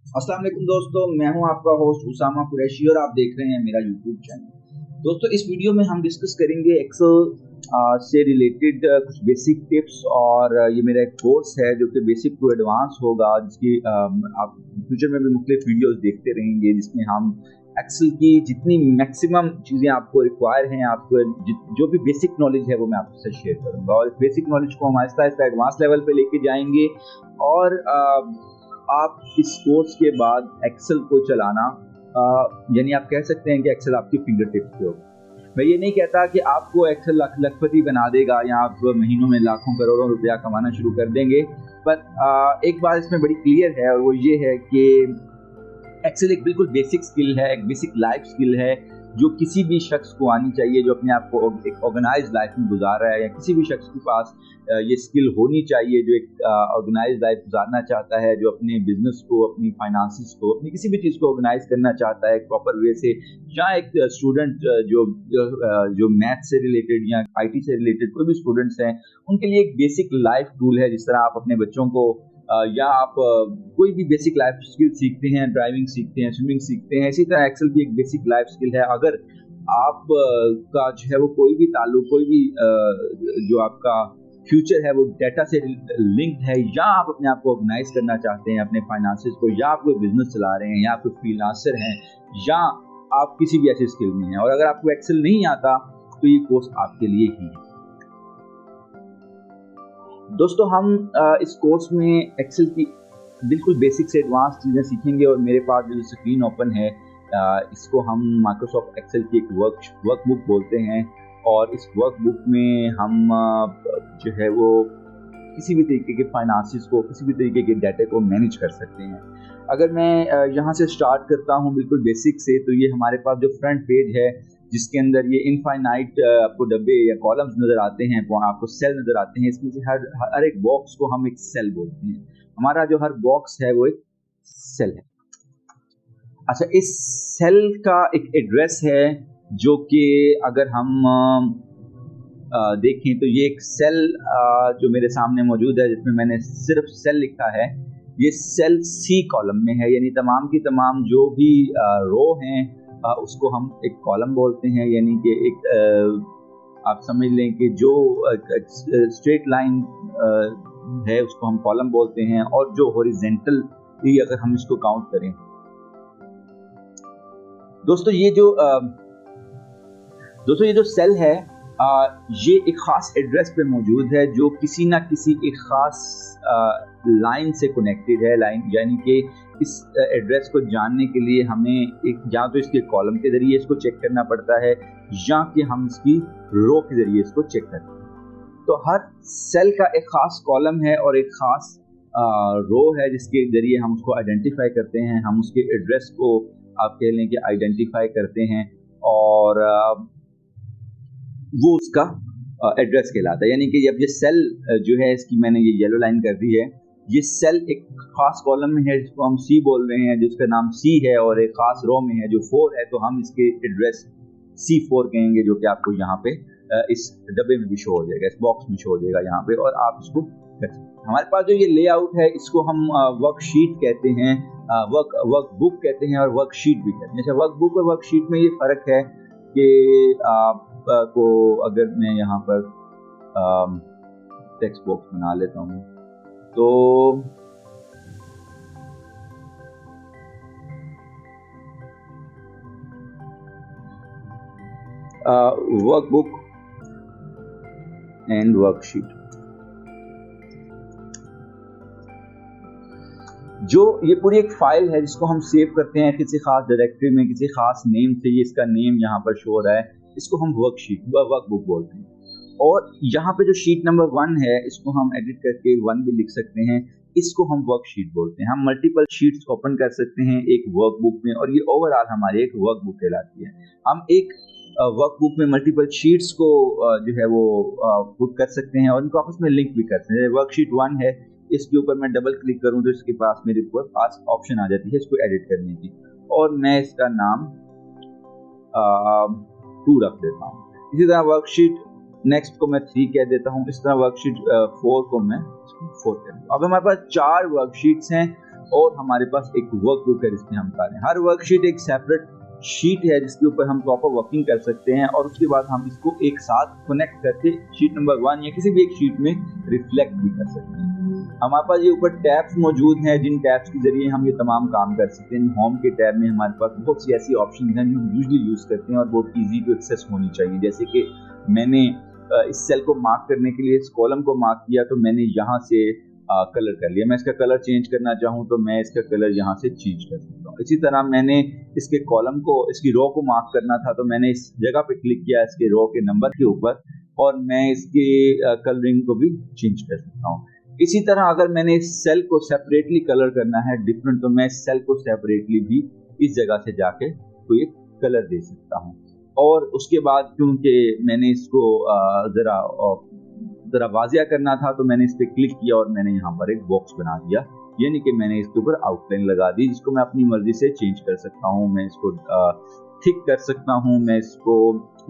अस्सलाम वालेकुम दोस्तों, मैं हूं आपका होस्ट उसामा कुरैशी और आप देख रहे हैं मेरा यूट्यूब चैनल। दोस्तों, इस वीडियो में हम डिस्कस करेंगे एक्सेल से रिलेटेड कुछ बेसिक टिप्स और ये मेरा एक कोर्स है जो कि बेसिक टू एडवांस होगा, जिसकी आप फ्यूचर में भी मुख्तलिफ वीडियोस देखते रहेंगे, जिसमें हम एक्सेल की जितनी मैक्सिमम चीज़ें आपको रिक्वायर हैं, आपको जो भी बेसिक नॉलेज है वो मैं आपके साथ शेयर करूँगा और इस बेसिक नॉलेज को हम आहिस्ता आहिस्ता एडवांस लेवल पे लेके जाएंगे और आप इस कोर्स के बाद एक्सेल को चलाना यानी आप कह सकते हैं कि एक्सेल आपकी फिंगर टिप्स पे होगा। मैं ये नहीं कहता कि आपको एक्सेल लखपति बना देगा या आप महीनों में लाखों करोड़ों रुपया कमाना शुरू कर देंगे, पर एक बात इसमें बड़ी क्लियर है और वो ये है कि एक्सेल एक बिल्कुल बेसिक स्किल है, एक बेसिक लाइफ स्किल है जो किसी भी शख्स को आनी चाहिए जो अपने आप को एक ऑर्गेनाइज लाइफ में गुजार रहा है, या किसी भी शख्स के पास ये स्किल होनी चाहिए जो एक ऑर्गेनाइज लाइफ गुजारना चाहता है, जो अपने बिजनेस को, अपनी फाइनेंसिस को, अपनी किसी भी चीज़ को ऑर्गेनाइज करना चाहता है एक प्रॉपर वे से। या एक स्टूडेंट जो मैथ से रिलेटेड या आईटी से रिलेटेड कोई भी स्टूडेंट्स हैं, उनके लिए एक बेसिक लाइफ टूल है। जिस तरह आप अपने बच्चों को या आप कोई भी बेसिक लाइफ स्किल सीखते हैं, ड्राइविंग सीखते हैं, स्विमिंग सीखते हैं, इसी तरह एक्सेल भी एक बेसिक लाइफ स्किल है। अगर आप का जो है वो कोई भी ताल्लुक, कोई भी जो आपका फ्यूचर है वो डाटा से लिंक्ड है, या आप अपने आप को ऑर्गेनाइज करना चाहते हैं अपने फाइनेंसेस को, या आप कोई बिजनेस चला रहे हैं, या आप कोई फ्रीलांसर हैं, या आप किसी भी ऐसी स्किल में हैं और अगर आपको एक्सेल नहीं आता तो ये कोर्स आपके लिए ही है। दोस्तों, हम इस कोर्स में एक्सेल की बिल्कुल बेसिक से एडवांस चीज़ें सीखेंगे और मेरे पास जो स्क्रीन ओपन है इसको हम माइक्रोसॉफ्ट एक्सेल की एक वर्कबुक बोलते हैं और इस वर्कबुक में हम जो है वो किसी भी तरीके के फाइनेंसिस को, किसी भी तरीके के डाटा को मैनेज कर सकते हैं। अगर मैं यहाँ से स्टार्ट करता हूँ बिल्कुल बेसिक से, तो ये हमारे पास जो फ्रंट पेज है जिसके अंदर ये इनफाइनाइट आपको डब्बे या कॉलम्स नज़र आते हैं, आपको सेल नज़र आते हैं। इसमें से हर एक बॉक्स को हम एक सेल बोलते हैं। हमारा जो हर बॉक्स है वो एक सेल है। अच्छा, इस सेल का एक एड्रेस है जो कि अगर हम देखें तो ये एक सेल जो मेरे सामने मौजूद है जिसमें मैंने सिर्फ सेल लिखा है, ये सेल सी कॉलम में है। यानी तमाम की तमाम जो भी रो हैं उसको हम एक कॉलम बोलते हैं। यानी कि एक आप समझ लें कि जो स्ट्रेट लाइन है उसको हम कॉलम बोलते हैं, और जो हॉरिजेंटल ही अगर हम इसको काउंट करें। दोस्तों, ये जो सेल है ये एक ख़ास एड्रेस पे मौजूद है जो किसी ना किसी एक ख़ास लाइन से कनेक्टेड है। लाइन यानी कि इस एड्रेस को जानने के लिए हमें एक या तो इसके कॉलम के ज़रिए इसको चेक करना पड़ता है, या कि हम इसकी रो के ज़रिए इसको चेक करते हैं। तो हर सेल का एक ख़ास कॉलम है और एक ख़ास रो है जिसके ज़रिए हम उसको आइडेंटिफाई करते हैं। हम उसके एड्रेस को आप कह लें कि आइडेंटिफाई करते हैं और वो उसका एड्रेस कहलाता है। यानी कि अब ये सेल जो है, इसकी मैंने ये येलो लाइन कर दी है, ये सेल एक खास कॉलम में है जिसको हम सी बोल रहे हैं, जिसका नाम सी है, और एक खास रो में है जो 4 है, तो हम इसके एड्रेस C4 कहेंगे, जो कि आपको यहाँ पे इस डब्बे में भी शो हो जाएगा, इस बॉक्स में शो हो जाएगा यहाँ पे, और आप इसको कर सकते हैं। हमारे पास जो ये लेआउट है इसको हम वर्कशीट कहते हैं, वर्कबुक कहते हैं और वर्कशीट भी कहते हैं। जैसे वर्कबुक और वर्कशीट में ये फ़र्क है कि आपको, अगर मैं यहाँ पर टेक्स्ट बॉक्स बना लेता हूँ तो वर्कबुक एंड वर्कशीट, जो ये पूरी एक फाइल है जिसको हम सेव करते हैं किसी खास डायरेक्टरी में, किसी खास नेम से। ये इसका नेम यहाँ पर शो हो रहा है, इसको हम वर्कबुक बोलते हैं। और यहाँ पे जो शीट नंबर 1 है इसको हम एडिट करके 1 भी लिख सकते हैं, इसको हम वर्कशीट बोलते हैं। हम मल्टीपल शीट्स ओपन कर सकते हैं एक वर्कबुक में, और ये ओवरऑल हमारी एक वर्कबुक कहलाती है। हम एक वर्कबुक में मल्टीपल शीट्स को जो है वो पुट कर सकते हैं और इनको आपस में लिंक भी कर सकते हैं। वर्कशीट 1 है, इसके ऊपर मैं डबल क्लिक करूं तो इसके पास मेरे पास ऑप्शन आ जाती है इसको एडिट करने की, और मैं इसका नाम 2 रख देता हूं। इसी तरह वर्कशीट नेक्स्ट को मैं 3 कह देता हूं। इस तरह वर्कशीट 4 को मैं 4 कह देता हूं। अब हमारे पास 4 वर्कशीट्स हैं और हमारे पास एक वर्कबुक है जिसमें हम कर रहे हैं। हर वर्कशीट एक सेपरेट शीट है जिसके ऊपर हम प्रॉपर वर्किंग कर सकते हैं और उसके बाद हम इसको एक साथ कनेक्ट करके शीट नंबर 1 या किसी भी एक शीट में रिफ्लेक्ट भी कर सकते हैं। हमारे पास ये ऊपर टैब्स मौजूद हैं जिन टैब्स के जरिए हम ये तमाम काम कर सकते हैं। होम के टैब में हमारे पास बहुत सी ऐसी ऑप्शन हैं जो हम यूजली यूज़ करते हैं और बहुत ईजी टू एक्सेस होनी चाहिए। जैसे कि मैंने इस सेल को मार्क करने के लिए इस कॉलम को मार्क किया तो मैंने यहाँ से कलर कर लिया। मैं इसका कलर चेंज करना चाहूँ तो मैं इसका कलर यहाँ से चेंज कर सकता हूँ। इसी तरह मैंने इसके कॉलम को, इसकी रो को मार्क करना था तो मैंने इस जगह पे क्लिक किया इसके रो के नंबर के ऊपर और मैं इसके कलरिंग को भी चेंज कर सकता हूँ। इसी तरह अगर मैंने इस सेल को सेपरेटली कलर करना है डिफरेंट तो मैं इस सेल को सेपरेटली भी इस जगह से जाके कोई एक कलर दे सकता हूँ। और उसके बाद क्योंकि मैंने इसको ज़रा वाजिया करना था तो मैंने इस पर क्लिक किया और मैंने यहाँ पर एक बॉक्स बना दिया, यानी कि मैंने इसके ऊपर आउटलाइन लगा दी जिसको मैं अपनी मर्जी से चेंज कर सकता हूँ। मैं इसको थिक कर सकता हूँ, मैं इसको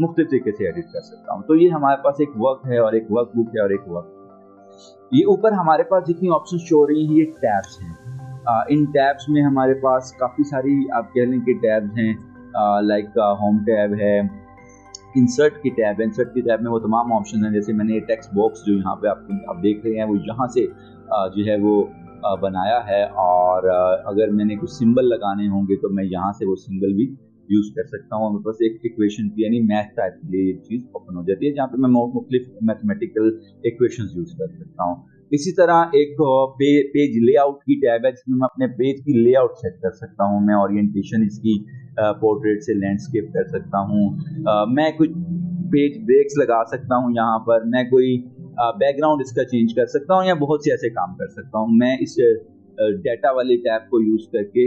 मुख्तलिफ तरीके से एडिट कर सकता हूँ। तो ये हमारे पास एक वर्क है और एक वर्कबुक है और एक वर्क। ये ऊपर हमारे पास जितनी ऑप्शन शो हो रही हैं ये टैब्स हैं। इन टैब्स में हमारे पास काफ़ी सारी आप कह लें कि टैब्स हैं, लाइक होम टैब है, इंसर्ट की टैब है। इंसर्ट की टैब में वो तमाम ऑप्शन हैं, जैसे मैंने टेक्स्ट बॉक्स जो यहाँ पे आप देख रहे हैं वो यहाँ से जो है वो बनाया है और अगर मैंने कुछ सिंबल लगाने होंगे तो मैं यहाँ से वो सिंबल भी यूज़ कर सकता हूँ। मेरे पास एक इक्वेशन की यानी मैथ टाइप के लिए ये चीज़ ओपन हो जाती है जहाँ पे मैं मुख्तलिफ मैथमेटिकल इक्वेशंस यूज़ कर सकता हूँ। इसी तरह एक पेज लेआउट की टैब है जिसमें मैं अपने पेज की लेआउट सेट कर सकता हूँ। मैं ओरिएंटेशन इसकी पोर्ट्रेट से लैंडस्केप कर सकता हूँ। मैं कुछ पेज ब्रेक्स लगा सकता हूँ यहाँ पर, मैं कोई बैकग्राउंड इसका चेंज कर सकता हूँ या बहुत से ऐसे काम कर सकता हूँ। मैं इस डाटा वाली टैब को यूज़ करके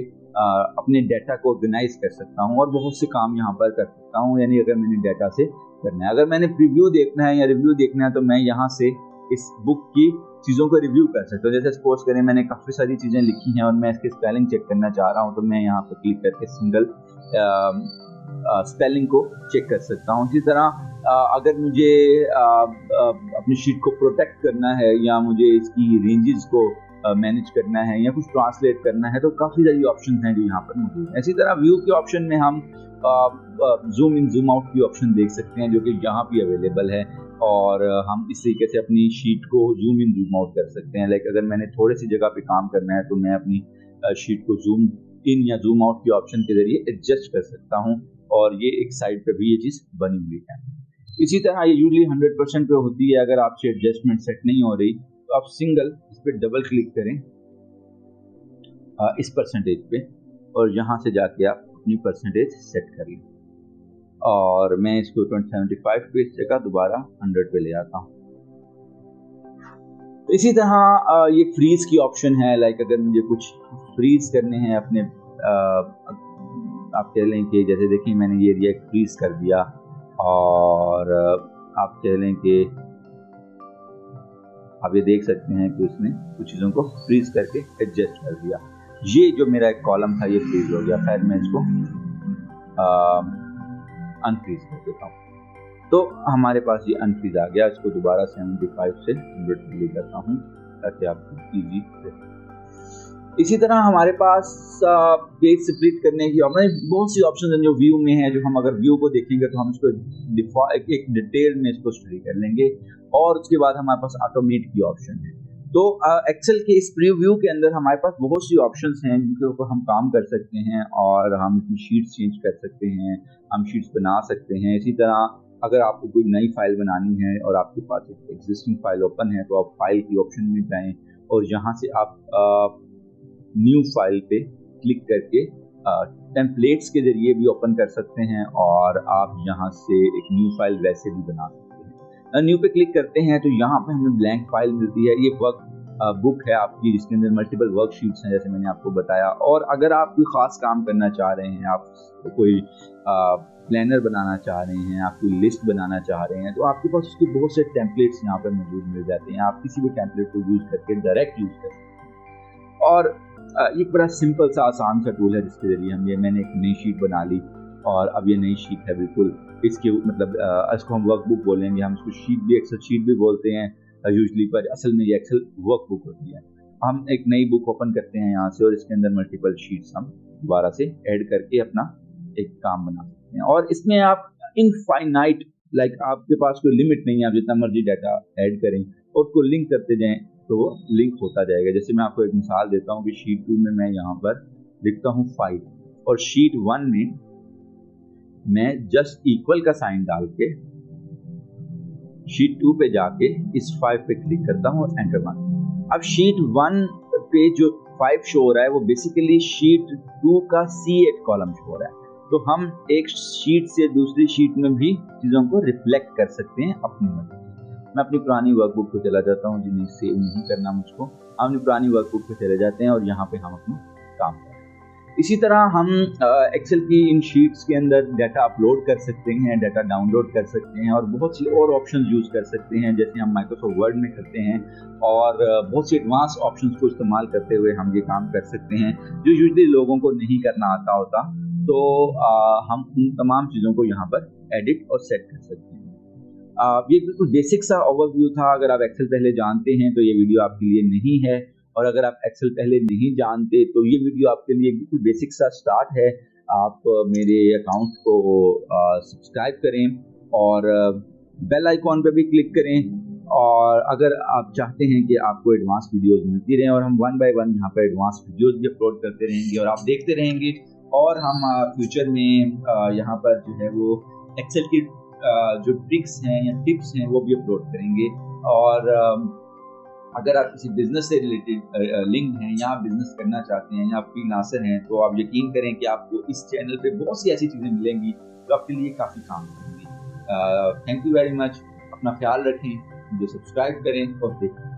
अपने डाटा को ऑर्गेनाइज कर सकता हूँ और बहुत से काम यहाँ पर कर सकता हूँ। यानी अगर मैंने डाटा से करना है, अगर मैंने प्रीव्यू देखना है या रिव्यू देखना है तो मैं यहाँ से इस बुक की चीज़ों को रिव्यू कर सकता हूँ। जैसे सपोज करें मैंने काफ़ी सारी चीज़ें लिखी हैं और मैं इसके स्पेलिंग चेक करना चाह रहा हूँ तो मैं यहाँ पर क्लिक करके सिंगल स्पेलिंग को चेक कर सकता हूँ। इसी तरह अगर मुझे अपनी शीट को प्रोटेक्ट करना है या मुझे इसकी रेंजेस को मैनेज करना है या कुछ ट्रांसलेट करना है तो काफ़ी सारी ऑप्शन हैं जो यहाँ पर मौजूद हैं। इसी तरह व्यू के ऑप्शन में हम जूम इन जूम आउट की ऑप्शन देख सकते हैं जो कि यहाँ भी अवेलेबल है और हम इस तरीके से अपनी शीट को जूम इन जूम आउट कर सकते हैं। लाइक अगर मैंने थोड़ी सी जगह पे काम करना है तो मैं अपनी शीट को जूम इन या जूम आउट की ऑप्शन के जरिए एडजस्ट कर सकता हूँ और ये एक साइड पे भी ये चीज़ बनी हुई है। इसी तरह ये यूजली 100% पे होती है। अगर आपसे एडजस्टमेंट सेट नहीं हो रही तो आप सिंगल इस पर डबल क्लिक करें इस परसेंटेज पे और यहाँ से जाके आप अपनी परसेंटेज सेट कर लें और मैं इसको 75 पे इस जगह दोबारा 100 पे ले आता हूँ। तो इसी तरह ये फ्रीज की ऑप्शन है। लाइक अगर मुझे कुछ फ्रीज करने हैं अपने आप कह लें कि जैसे देखिए मैंने ये एरिया फ्रीज कर दिया और आप कह लें कि आप ये देख सकते हैं कि उसने कुछ चीज़ों को फ्रीज करके एडजस्ट कर दिया। ये जो मेरा एक कॉलम था ये फ्रीज हो गया। खैर मैं इसको अनफ्रीज कर देता हूँ तो हमारे पास ये अनफ्रीज आ गया। इसको दोबारा 75 से 100 ले करता हूँ ताकि आपको ईजी रहे। इसी तरह हमारे पास पेज स्प्लिट करने की बहुत सी ऑप्शन हैं जो व्यू में है, जो हम अगर व्यू को देखेंगे तो हम इसको एक डिटेल में इसको स्टडी कर लेंगे और उसके बाद हमारे पास ऑटोमेट की ऑप्शन है। तो एक्सेल के इस प्रीव्यू के अंदर हमारे पास बहुत सी ऑप्शंस हैं जिनके ऊपर हम काम कर सकते हैं और हम इसमें शीट्स चेंज कर सकते हैं, हम शीट्स बना सकते हैं। इसी तरह अगर आपको कोई नई फाइल बनानी है और आपके पास एक एग्जिस्टिंग फाइल ओपन है तो आप फाइल की ऑप्शन में जाएं और यहाँ से आप न्यू फाइल पे क्लिक करके टेम्पलेट्स के जरिए भी ओपन कर सकते हैं और आप यहाँ से एक न्यू फाइल वैसे भी बना सकते हैं। न्यू पे क्लिक करते हैं तो यहाँ पे हमें ब्लैंक फाइल मिलती है। ये वर्क बुक है आपकी जिसके अंदर मल्टीपल वर्कशीट्स हैं जैसे मैंने आपको बताया। और अगर आप कोई ख़ास काम करना चाह रहे हैं, आप कोई प्लानर बनाना चाह रहे हैं, आप कोई लिस्ट बनाना चाह रहे हैं तो आपके पास उसके बहुत से टेम्पलेट्स यहाँ पर मौजूद मिल जाते हैं। आप किसी भी टेम्पलेट को यूज़ करके डायरेक्ट यूज़ कर सकते हैं और ये बड़ा सिंपल सा आसान सा टूल है जिसके जरिए मैंने एक नई शीट बना ली और अब ये नई शीट है बिल्कुल इसके मतलब इसको हम वर्कबुक बोलेंगे, हम इसको शीट भी एक्सेल शीट भी बोलते हैं यूजली, पर असल में ये एक्सेल वर्कबुक होती है। हम एक नई बुक ओपन करते हैं यहाँ से और इसके अंदर मल्टीपल शीट्स हम दोबारा से ऐड करके अपना एक काम बना सकते हैं। और इसमें आप इनफाइनाइट लाइक आपके पास कोई लिमिट नहीं है, आप जितना मर्जी डाटा ऐड करें और उसको लिंक करते जाएं तो वो लिंक होता जाएगा। जैसे मैं आपको एक मिसाल देता हूँ कि शीट 2 में मैं यहाँ पर लिखता हूँ 5 और शीट 1 में मैं जस्ट इक्वल का साइन डाल के शीट 2 पे जाके इस 5 पे क्लिक करता हूँ और एंटर मारता। अब शीट 1 पे जो 5 शो हो रहा है वो बेसिकली शीट 2 का C8 कॉलम शो हो रहा है। तो हम एक शीट से दूसरी शीट में भी चीज़ों को रिफ्लेक्ट कर सकते हैं अपनी मर्जी। मैं अपनी पुरानी वर्कबुक पे चला जाता हूँ, जिन्हें सेव नहीं करना मुझको, हम अपनी पुरानी वर्कबुक पे चले जाते हैं और यहाँ पे हम अपना काम करते हैं। इसी तरह हम एक्सेल की इन शीट्स के अंदर डाटा अपलोड कर सकते हैं, डाटा डाउनलोड कर सकते हैं और बहुत सी और ऑप्शंस यूज़ कर सकते हैं जैसे हम माइक्रोसॉफ्ट वर्ड में करते हैं। और बहुत सी एडवांस ऑप्शंस को इस्तेमाल करते हुए हम ये काम कर सकते हैं जो यूजुअली लोगों को नहीं करना आता होता। तो हम उन तमाम चीज़ों को यहाँ पर एडिट और सेट कर सकते हैं। ये बिल्कुल बेसिक सा ओवरव्यू था। अगर आप एक्सेल पहले जानते हैं तो ये वीडियो आपके लिए नहीं है, और अगर आप एक्सेल पहले नहीं जानते तो ये वीडियो आपके लिए बिल्कुल बेसिक सा स्टार्ट है। आप मेरे अकाउंट को सब्सक्राइब करें और बेल आइकॉन पे भी क्लिक करें। और अगर आप चाहते हैं कि आपको एडवांस वीडियोस मिलती रहें और हम 1 बाय 1 यहाँ पर एडवांस वीडियोस भी अपलोड करते रहेंगे और आप देखते रहेंगे, और हम फ्यूचर में यहाँ पर जो है वो एक्सेल की जो ट्रिक्स हैं या टिप्स हैं वो भी अपलोड करेंगे। और अगर आप किसी बिजनेस से रिलेटेड लिंक हैं या आप बिजनेस करना चाहते हैं या आप फ्रीलांसर हैं तो आप यकीन करें कि आपको इस चैनल पे बहुत सी ऐसी चीज़ें मिलेंगी जो आपके लिए काफ़ी काम करेंगी। Thank you very much. अपना ख्याल रखें, मुझे सब्सक्राइब करें और देखें।